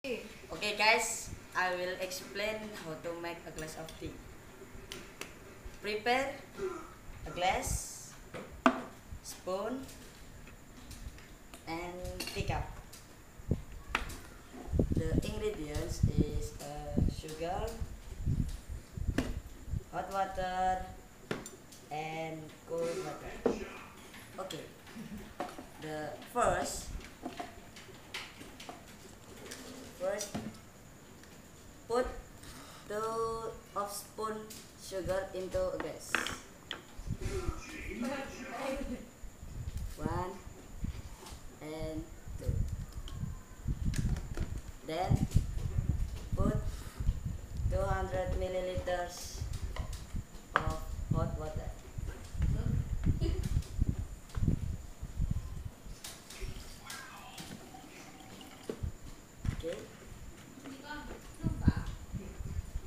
Okay guys, I will explain how to make a glass of tea. Prepare a glass, spoon, and teacup. The ingredients is sugar, hot water, and cold water. Okay, the first put 2 of spoon sugar into a glass. One and two. Then put 200 milliliters of hot water. Okay.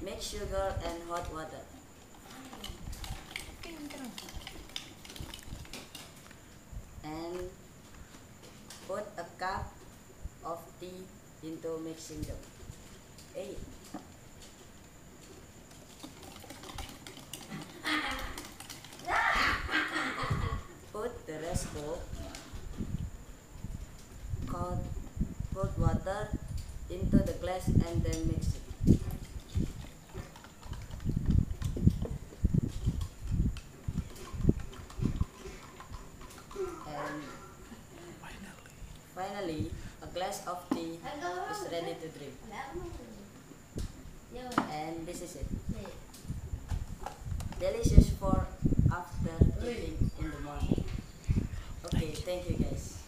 Mix sugar and hot water. And put a cup of tea into mixing dough. Hey. Put the rest of cold water into the glass and then mix it. And finally, a glass of tea is ready to drink. And this is it. Delicious for after eating in the morning. Okay, thank you guys.